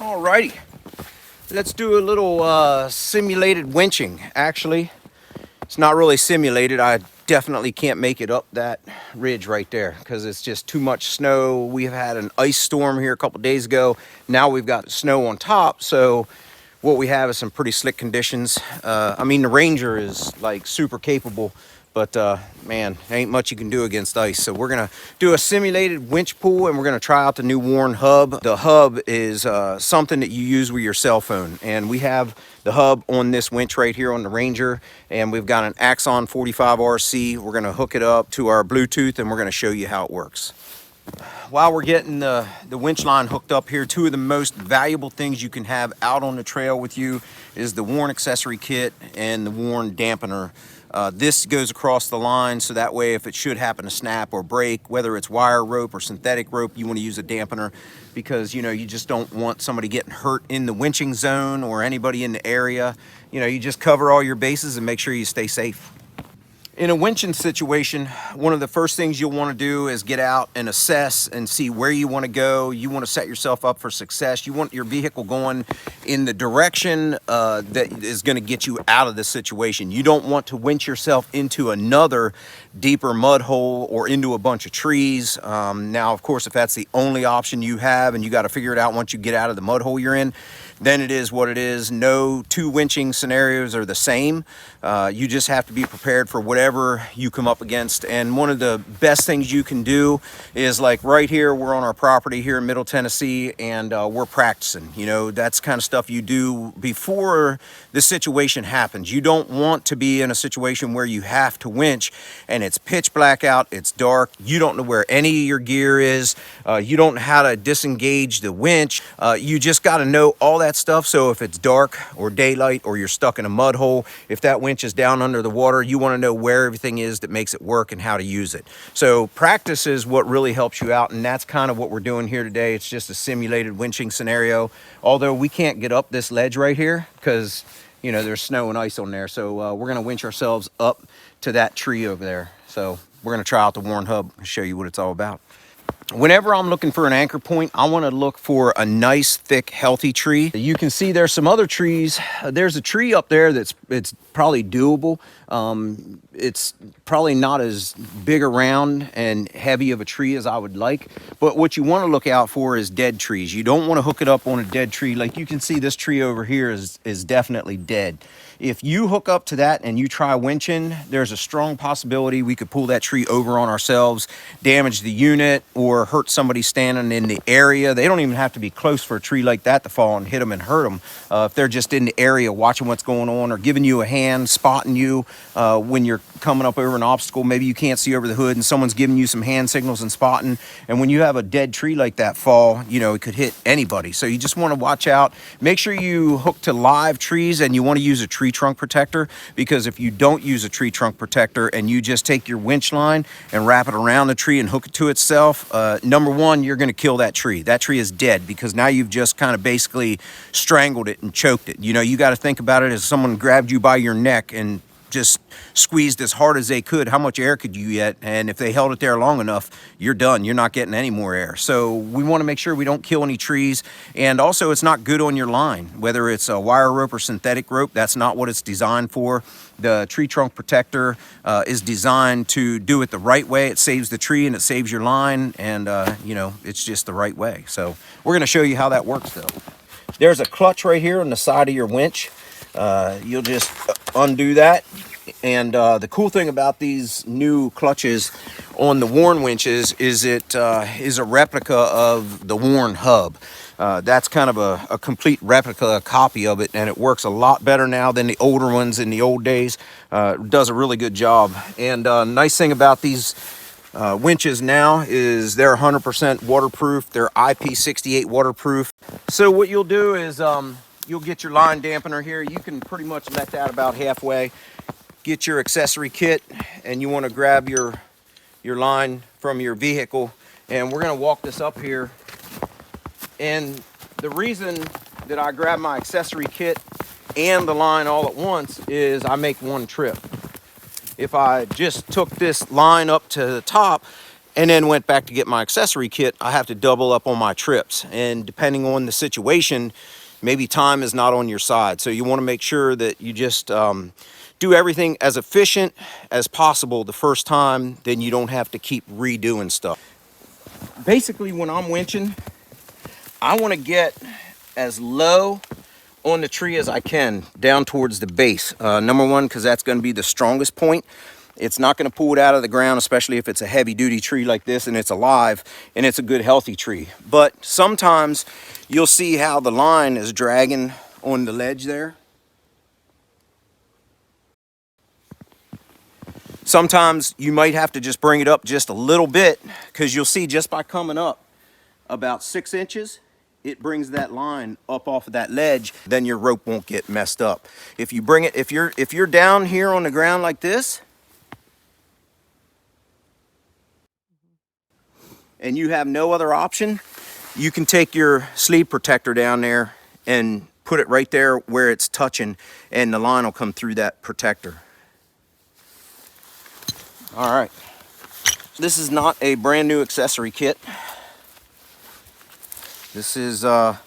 Alrighty, let's do a little simulated winching. Actually, it's not really simulated. I definitely can't make it up that ridge right there because it's just too much snow. We've had an ice storm here a couple days ago. Now we've got snow on top, so what we have is some pretty slick conditions. I mean, the Ranger is like super capable, but man, ain't much you can do against ice. So we're gonna do a simulated winch pull, and we're gonna try out the new Warn hub. The hub is something that you use with your cell phone, and we have the hub on this winch right here on the Ranger, and we've got an Axon 45 RC. We're gonna hook it up to our Bluetooth, and we're gonna show you how it works. While we're getting the winch line hooked up here, two of the most valuable things you can have out on the trail with you is the Warn accessory kit and the Warn dampener. This goes across the line, so that way if it should happen to snap or break, whether it's wire rope or synthetic rope, you want to use a dampener because, you know, you just don't want somebody getting hurt in the winching zone or anybody in the area. You know, you just cover all your bases and make sure you stay safe. In a winching situation, one of the first things you'll want to do is get out and assess and see where you want to go. You want to set yourself up for success. You want your vehicle going in the direction that is going to get you out of this situation. You don't want to winch yourself into another deeper mud hole or into a bunch of trees. Now, of course, if that's the only option you have and you got to figure it out once you get out of the mud hole you're in, then it is what it is. No two winching scenarios are the same. You just have to be prepared for whatever you come up against. And one of the best things you can do is, like right here, we're on our property here in Middle Tennessee, and we're practicing. You know, that's kind of stuff you do before the situation happens. You don't want to be in a situation where you have to winch and it's pitch black out, it's dark, you don't know where any of your gear is, you don't know how to disengage the winch. You just got to know all that stuff. So if it's dark or daylight or you're stuck in a mud hole, if that winch is down under the water, you want to know where everything is that makes it work and how to use it. So practice is what really helps you out, and that's kind of what we're doing here today. It's just a simulated winching scenario, although we can't get up this ledge right here because, you know, there's snow and ice on there. So we're going to winch ourselves up to that tree over there. So we're going to try out the Warn hub and show you what it's all about. Whenever I'm looking for an anchor point, I want to look for a nice, thick, healthy tree. You can see there's some other trees. There's a tree up there it's probably doable. It's probably not as big around and heavy of a tree as I would like. But what you want to look out for is dead trees. You don't want to hook it up on a dead tree. Like you can see, this tree over here is definitely dead. If you hook up to that and you try winching, there's a strong possibility we could pull that tree over on ourselves, damage the unit, or hurt somebody standing in the area. They don't even have to be close for a tree like that to fall and hit them and hurt them. If they're just in the area watching what's going on or giving you a hand, spotting you when you're coming up over an obstacle, maybe you can't see over the hood and someone's giving you some hand signals and spotting. And when you have a dead tree like that fall, you know, it could hit anybody. So you just want to watch out. Make sure you hook to live trees, and you want to use a tree trunk protector, because if you don't use a tree trunk protector and you just take your winch line and wrap it around the tree and hook it to itself, number one, you're going to kill that tree. That tree is dead because now you've just kind of basically strangled it and choked it. You know, you got to think about it as someone grabbed you by your neck and just squeezed as hard as they could. How much air could you get? And if they held it there long enough, you're done. You're not getting any more air. So we want to make sure we don't kill any trees. And also, it's not good on your line, whether it's a wire rope or synthetic rope. That's not what it's designed for. The tree trunk protector is designed to do it the right way. It saves the tree and it saves your line, and you know, it's just the right way. So we're going to show you how that works though. There's a clutch right here on the side of your winch. You'll just undo that, and the cool thing about these new clutches on the Warn winches is it is a replica of the Warn hub. That's kind of a complete replica, a copy of it, and it works a lot better now than the older ones in the old days. Does a really good job. And nice thing about these winches now is they're 100% waterproof. They're IP68 waterproof. So what you'll do is you'll get your line dampener here. You can pretty much let that about halfway. Get your accessory kit, and you want to grab your line from your vehicle, and we're going to walk this up here. And the reason that I grab my accessory kit and the line all at once is I make one trip. If I just took this line up to the top, and then went back to get my accessory kit, I have to double up on my trips. And depending on the situation, maybe time is not on your side. So you want to make sure that you just do everything as efficient as possible the first time, then you don't have to keep redoing stuff. Basically, when I'm winching, I want to get as low on the tree as I can down towards the base. Number one, because that's going to be the strongest point. It's not going to pull it out of the ground, especially if it's a heavy duty tree like this and it's alive and it's a good healthy tree. But sometimes you'll see how the line is dragging on the ledge there. Sometimes you might have to just bring it up just a little bit, because you'll see just by coming up about 6 inches, it brings that line up off of that ledge, then your rope won't get messed up. If you bring it, if you're down here on the ground like this, and you have no other option, you can take your sleeve protector down there and put it right there where it's touching, and the line will come through that protector. All right, this is not a brand new accessory kit. This is a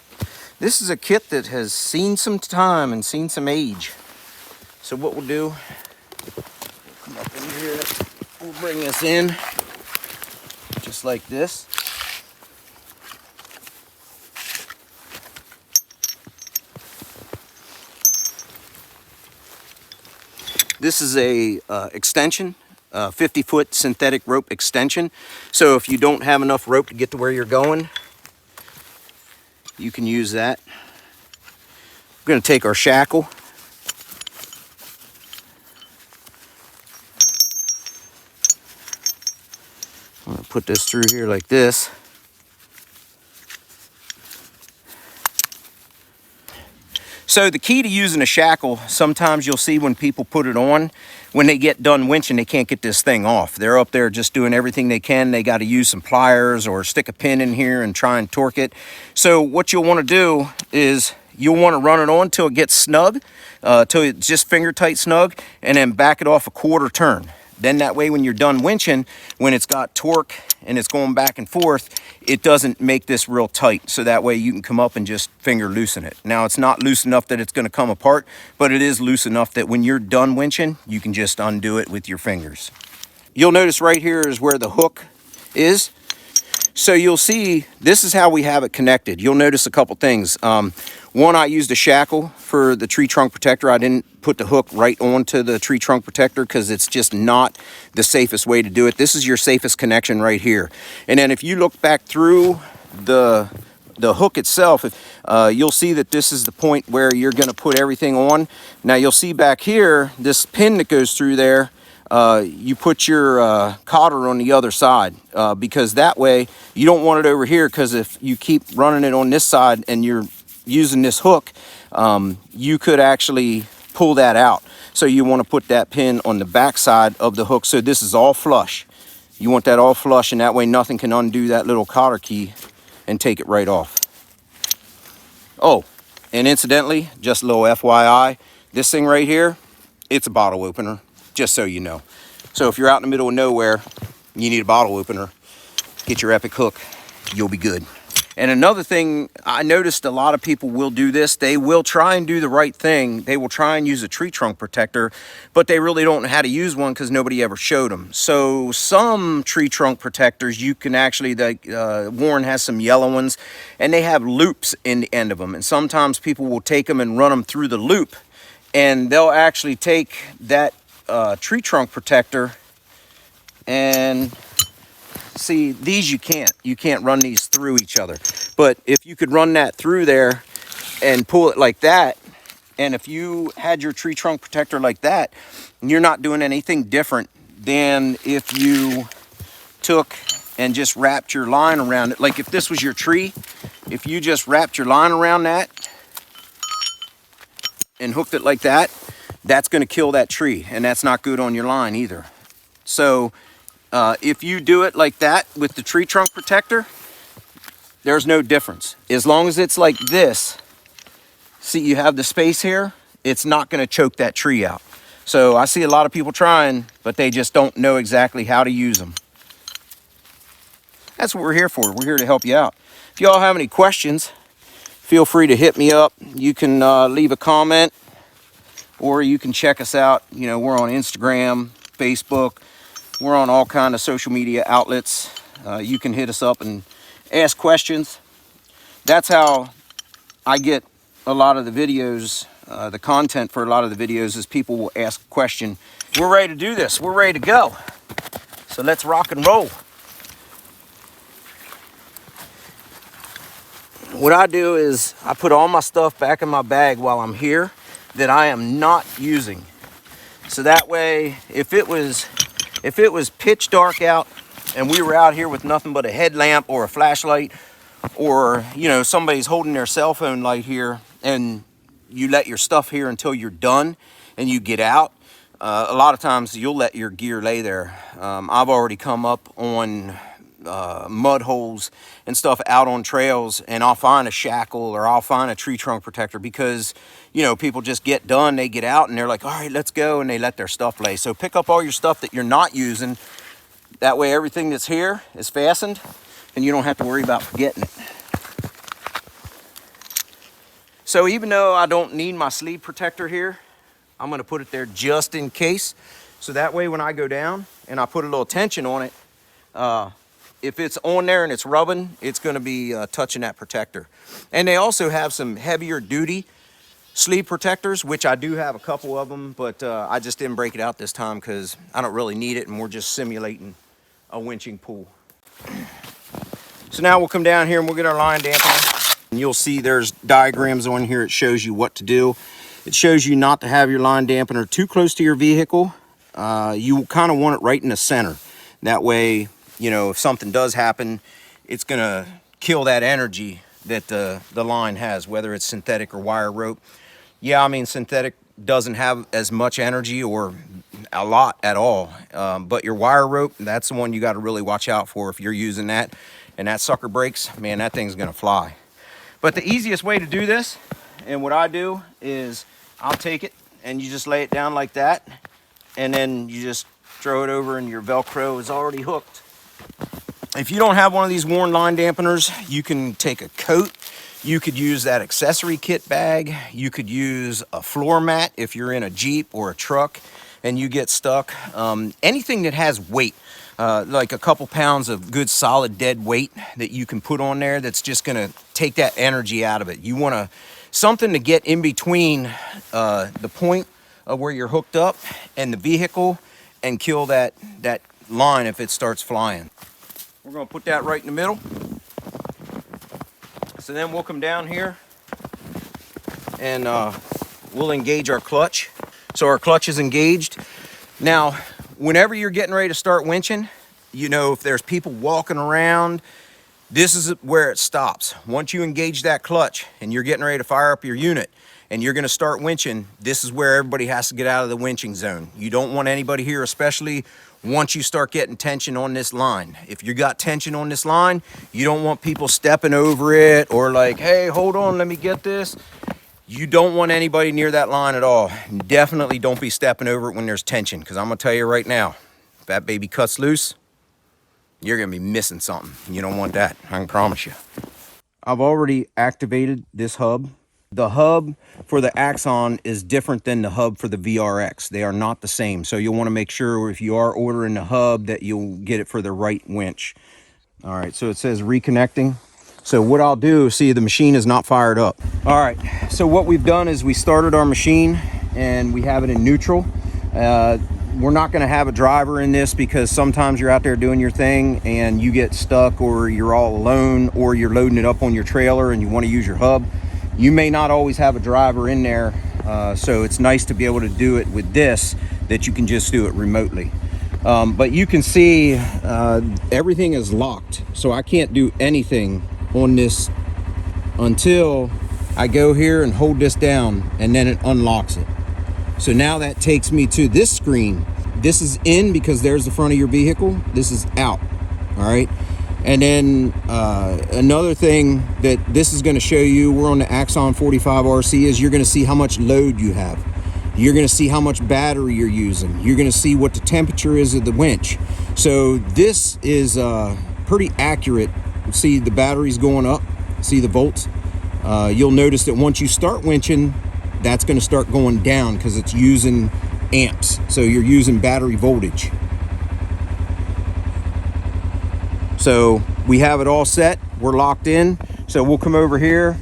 kit that has seen some time and seen some age. So what we'll do, we'll come up in here, we'll bring this in just like this. This is a extension, 50-foot synthetic rope extension. So if you don't have enough rope to get to where you're going, you can use that. We're going to take our shackle. I'm going to put this through here like this. So the key to using a shackle, sometimes you'll see when people put it on, when they get done winching, they can't get this thing off. They're up there just doing everything they can. They got to use some pliers or stick a pin in here and try and torque it. So what you'll want to do is you'll want to run it on till it gets snug, till it's just finger tight snug, and then back it off a quarter turn. Then that way when you're done winching, when it's got torque and it's going back and forth, it doesn't make this real tight. So that way you can come up and just finger loosen it. Now it's not loose enough that it's going to come apart, but it is loose enough that when you're done winching, you can just undo it with your fingers. You'll notice right here is where the hook is. So you'll see, this is how we have it connected. You'll notice a couple things. One, I used a shackle for the tree trunk protector. I didn't put the hook right onto the tree trunk protector because it's just not the safest way to do it. This is your safest connection right here. And then if you look back through the hook itself, you'll see that this is the point where you're going to put everything on. Now you'll see back here, this pin that goes through there, you put your cotter on the other side, because that way you don't want it over here, because if you keep running it on this side and you're using this hook, you could actually pull that out. So you want to put that pin on the back side of the hook, so this is all flush. You want that all flush, and that way nothing can undo that little cotter key and take it right off. Oh, and incidentally, just a little FYI, this thing right here, it's a bottle opener, just so you know. So if you're out in the middle of nowhere, you need a bottle opener, get your Epic hook, you'll be good. And another thing, I noticed a lot of people will do this. They will try and do the right thing. They will try and use a tree trunk protector, but they really don't know how to use one because nobody ever showed them. So some tree trunk protectors, you can actually, Warren has some yellow ones, and they have loops in the end of them. And sometimes people will take them and run them through the loop, and they'll actually take that tree trunk protector and see, these you can't run these through each other. But if you could run that through there and pull it like that, and if you had your tree trunk protector like that, you're not doing anything different than if you took and just wrapped your line around it. Like if this was your tree, if you just wrapped your line around that and hooked it like that, that's going to kill that tree, and that's not good on your line either. So if you do it like that with the tree trunk protector, there's no difference. As long as it's like this, see, you have the space here, it's not going to choke that tree out. So I see a lot of people trying, but they just don't know exactly how to use them. That's what we're here for. We're here to help you out. If y'all have any questions, feel free to hit me up. You can leave a comment, or you can check us out. You know, we're on Instagram, Facebook. We're on all kind of social media outlets. You can hit us up and ask questions. That's how I get a lot of the videos. The content for a lot of the videos is people will ask a question. We're ready to do this. We're ready to go. So let's rock and roll. What I do is I put all my stuff back in my bag while I'm here that I am not using. So that way, if it was pitch dark out and we were out here with nothing but a headlamp or a flashlight, or you know, somebody's holding their cell phone light here, and you let your stuff here until you're done and you get out, a lot of times you'll let your gear lay there. I've already come up on mud holes and stuff out on trails, and I'll find a shackle or I'll find a tree trunk protector, because you know, people just get done, they get out and they're like, all right, let's go, and they let their stuff lay. So pick up all your stuff that you're not using. That way everything that's here is fastened and you don't have to worry about forgetting it. So even though I don't need my sleeve protector here, I'm going to put it there just in case. So that way when I go down and I put a little tension on it, if it's on there and it's rubbing, it's going to be touching that protector. And they also have some heavier duty sleeve protectors, which I do have a couple of them, but I just didn't break it out this time because I don't really need it, and we're just simulating a winching pool. So now we'll come down here and we'll get our line dampener. And you'll see there's diagrams on here. It shows you what to do. It shows you not to have your line dampener too close to your vehicle. You kind of want it right in the center. That way, you know, if something does happen, it's gonna kill that energy that the line has, whether it's synthetic or wire rope. Yeah, I mean, synthetic doesn't have as much energy or a lot at all, but your wire rope, that's the one you got to really watch out for. If you're using that and that sucker breaks, man, that thing's gonna fly. But the easiest way to do this, and what I do, is I'll take it and you just lay it down like that, and then you just throw it over and your Velcro is already hooked. If you don't have one of these worn line dampeners, you can take a coat. You could use that accessory kit bag. You could use a floor mat if you're in a Jeep or a truck and you get stuck. Anything that has weight, like a couple pounds of good solid dead weight that you can put on there, that's just gonna take that energy out of it. You want something to get in between the point of where you're hooked up and the vehicle and kill that line if it starts flying. We're gonna put that right in the middle. So then we'll come down here and we'll engage our clutch. So our clutch is engaged. Now, whenever you're getting ready to start winching, you know, if there's people walking around, this is where it stops. Once you engage that clutch and you're getting ready to fire up your unit and you're gonna start winching, this is where everybody has to get out of the winching zone. You don't want anybody here, especially once you start getting tension on this line. If you got tension on this line, you don't want people stepping over it or like, hey, hold on, let me get this. You don't want anybody near that line at all. Definitely don't be stepping over it when there's tension, because I'm gonna tell you right now, if that baby cuts loose, you're gonna be missing something. You don't want that, I can promise you. I've already activated this hub. The hub for the Axon is different than the hub for the VRX. They are not the same. So you'll want to make sure if you are ordering the hub that you'll get it for the right winch. All right, so it says reconnecting. So what I'll do, see, the machine is not fired up. All right, so what we've done is we started our machine and we have it in neutral. We're not gonna have a driver in this because sometimes you're out there doing your thing and you get stuck, or you're all alone, or you're loading it up on your trailer and you wanna use your hub. You may not always have a driver in there, so it's nice to be able to do it with this, that you can just do it remotely. But you can see everything is locked, so I can't do anything on this until I go here and hold this down, and then it unlocks it. So now that takes me to this screen. This is in because there's the front of your vehicle. This is out, all right? And then another thing that this is going to show you, we're on the Axon 45 RC, is you're going to see how much load you have. You're going to see how much battery you're using. You're going to see what the temperature is of the winch. So this is pretty accurate. See the batteries going up, see the volts. You'll notice that once you start winching, that's going to start going down because it's using amps. So you're using battery voltage. So we have it all set. We're locked in. So we'll come over here.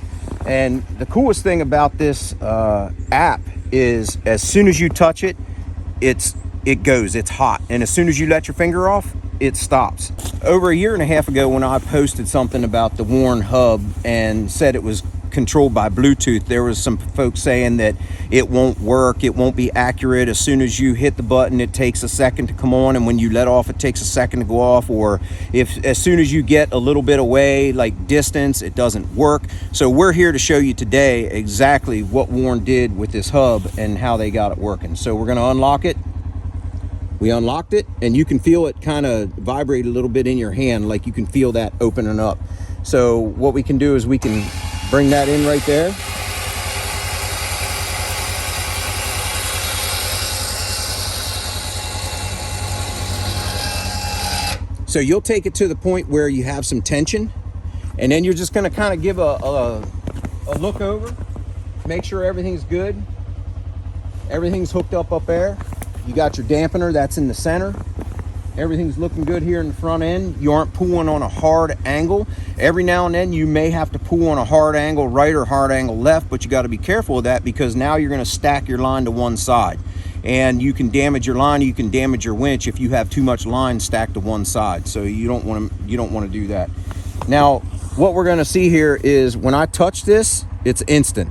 And the coolest thing about this app is as soon as you touch it, it goes, it's hot. And as soon as you let your finger off, it stops. Over a year and a half ago, when I posted something about the Warn hub and said it was controlled by Bluetooth, there was some folks saying that it won't work, it won't be accurate. As soon as you hit the button, it takes a second to come on, and when you let off, it takes a second to go off. Or if as soon as you get a little bit away, like distance, it doesn't work. So we're here to show you today exactly what Warn did with this hub and how they got it working. So we're going to unlock it. We unlocked it, and you can feel it kind of vibrate a little bit in your hand, like you can feel that opening up. So what we can do is we can bring that in right there. So you'll take it to the point where you have some tension, and then you're just going to kind of give a look over, make sure everything's good. Everything's hooked up there. You got your dampener, that's in the center. Everything's looking good here in the front end. You aren't pulling on a hard angle. Every now and then you may have to pull on a hard angle right or hard angle left, but you got to be careful of that because now you're going to stack your line to one side. And you can damage your line, you can damage your winch if you have too much line stacked to one side. So you don't want to do that. Now, what we're going to see here is when I touch this, it's instant.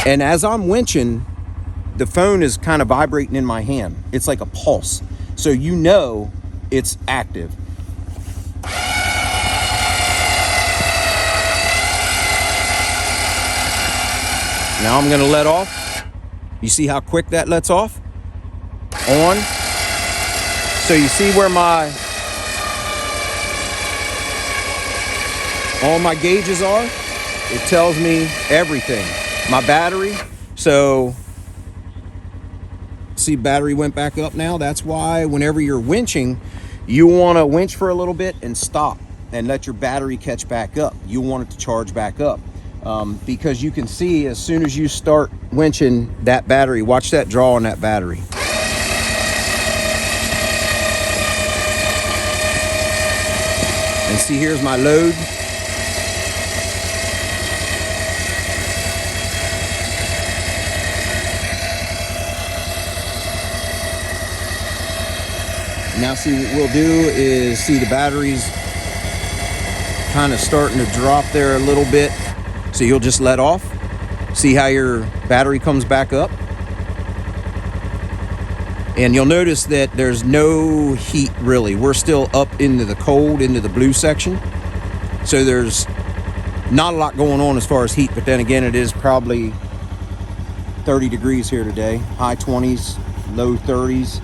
And as I'm winching, the phone is kind of vibrating in my hand. It's like a pulse. So you know it's active. Now I'm gonna let off. You see how quick that lets off? On. So you see where all my gauges are? It tells me everything. My battery. So see, battery went back up now. That's why whenever you're winching, you want to winch for a little bit and stop and let your battery catch back up. You want it to charge back up because you can see as soon as you start winching that battery, watch that draw on that battery. And see, here's my load. Now see, what we'll do is see the batteries kind of starting to drop there a little bit. So you'll just let off. See how your battery comes back up. And you'll notice that there's no heat really. We're still up into the cold, into the blue section. So there's not a lot going on as far as heat, but then again, it is probably 30 degrees here today. High 20s, low 30s.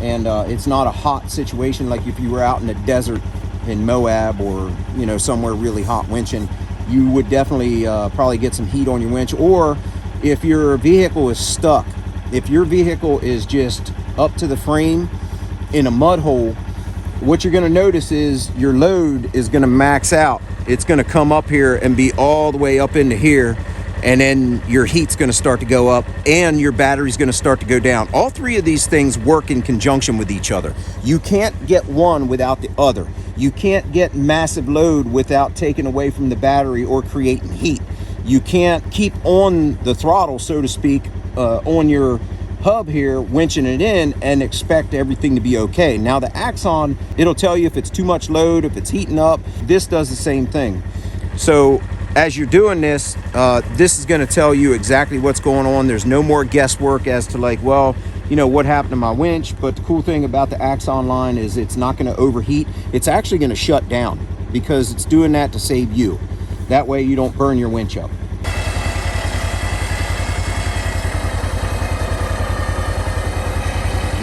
And it's not a hot situation like if you were out in the desert in Moab or, you know, somewhere really hot winching. You would definitely probably get some heat on your winch. Or if your vehicle is stuck, if your vehicle is just up to the frame in a mud hole, what you're going to notice is your load is going to max out. It's going to come up here and be all the way up into here. And then your heat's going to start to go up and your battery's going to start to go down. All three of these things work in conjunction with each other. You can't get one without the other. You can't get massive load without taking away from the battery or creating heat. You can't keep on the throttle, so to speak, on your hub here, winching it in and expect everything to be okay. Now the Axon, it'll tell you if it's too much load, if it's heating up. This does the same thing. So as you're doing this, this is going to tell you exactly what's going on. There's no more guesswork as to like, well, you know, what happened to my winch. But the cool thing about the Axon line is it's not going to overheat. It's actually going to shut down because it's doing that to save you. That way you don't burn your winch up.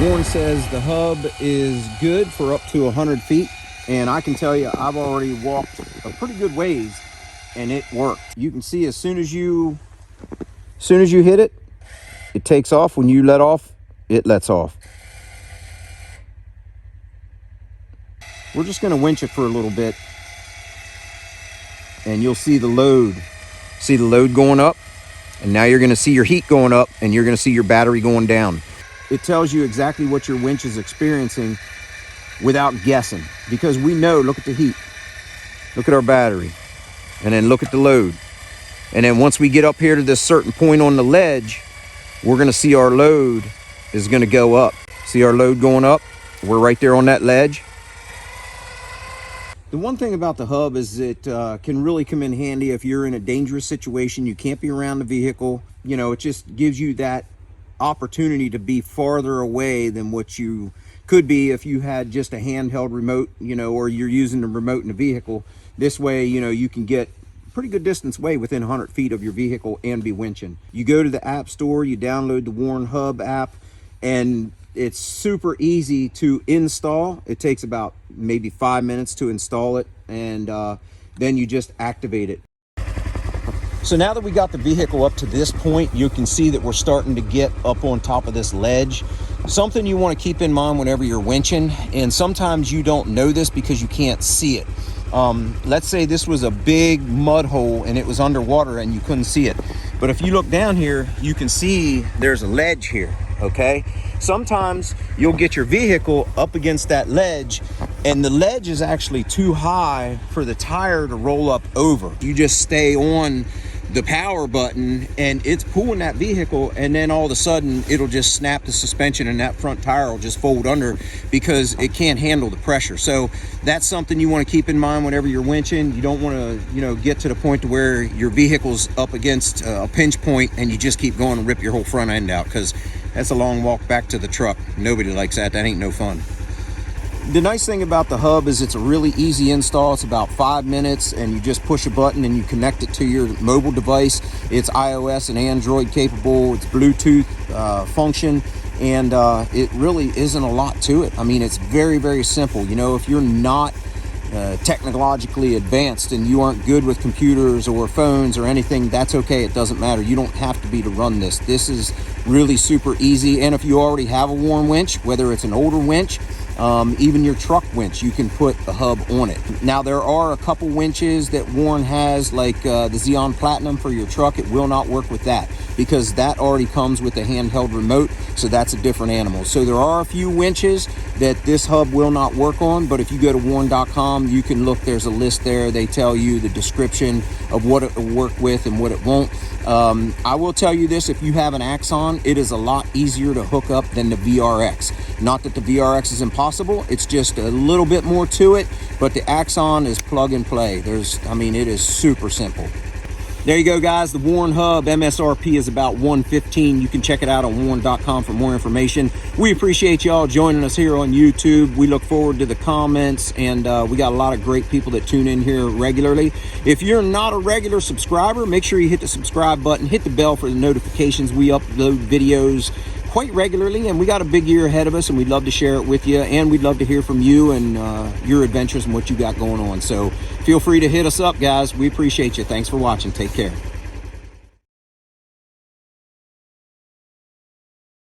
Warren says the hub is good for up to 100 feet. And I can tell you, I've already walked a pretty good ways and it worked. You can see as soon as you hit it, it takes off. When you let off, it lets off. We're just going to winch it for a little bit, and you'll see the load. See the load going up, and now you're going to see your heat going up, and you're going to see your battery going down. It tells you exactly what your winch is experiencing without guessing, because we know. Look at the heat, look at our battery, and then look at the load. And then once we get up here to this certain point on the ledge, we're going to see our load is going to go up. See our load going up? We're right there on that ledge. The one thing about the hub is it can really come in handy if you're in a dangerous situation, you can't be around the vehicle. You know, it just gives you that opportunity to be farther away than what you could be if you had just a handheld remote, you know, or you're using the remote in the vehicle. This way, you know, you can get pretty good distance away within 100 feet of your vehicle and be winching. You go to the app store, you download the Warn Hub app, and it's super easy to install. It takes about maybe 5 minutes to install it, and then you just activate it. So now that we got the vehicle up to this point, you can see that we're starting to get up on top of this ledge. Something you want to keep in mind whenever you're winching, and sometimes you don't know this because you can't see it. Let's say this was a big mud hole and it was underwater and you couldn't see it. But if you look down here, you can see there's a ledge here, okay? Sometimes you'll get your vehicle up against that ledge and the ledge is actually too high for the tire to roll up over. You just stay on the power button and it's pulling that vehicle, and then all of a sudden it'll just snap the suspension and that front tire will just fold under because it can't handle the pressure. So that's something you want to keep in mind whenever you're winching. You don't want to, you know, get to the point to where your vehicle's up against a pinch point and you just keep going and rip your whole front end out, because that's a long walk back to the truck. Nobody likes that. That ain't no fun. The nice thing about the hub is it's a really easy install. It's about 5 minutes and you just push a button and you connect it to your mobile device. It's iOS and Android capable. It's Bluetooth function, and it really isn't a lot to it. I mean, it's very, very simple. You know, if you're not technologically advanced and you aren't good with computers or phones or anything, that's okay. It doesn't matter. You don't have to be to run this. This is really super easy. And if you already have a Warn winch, whether it's an older winch, even your truck winch, you can put the hub on it. Now, there are a couple winches that Warn has, like the Xeon Platinum for your truck. It will not work with that because that already comes with a handheld remote, so that's a different animal. So there are a few winches that this hub will not work on, but if you go to warn.com, you can look. There's a list there. They tell you the description of what it will work with and what it won't. I will tell you this, if you have an Axon, it is a lot easier to hook up than the VRX. Not that the VRX is impossible, it's just a little bit more to it, but the Axon is plug and play. It is super simple. There you go, guys. The Warn Hub MSRP is about $115. You can check it out on warn.com for more information. We appreciate y'all joining us here on YouTube. We look forward to the comments, and we got a lot of great people that tune in here regularly. If you're not a regular subscriber, make sure you hit the subscribe button, hit the bell for the notifications. We upload videos quite regularly, and we got a big year ahead of us, and we'd love to share it with you, and we'd love to hear from you and your adventures and what you got going on. So feel free to hit us up, guys. We appreciate you. Thanks for watching. Take care.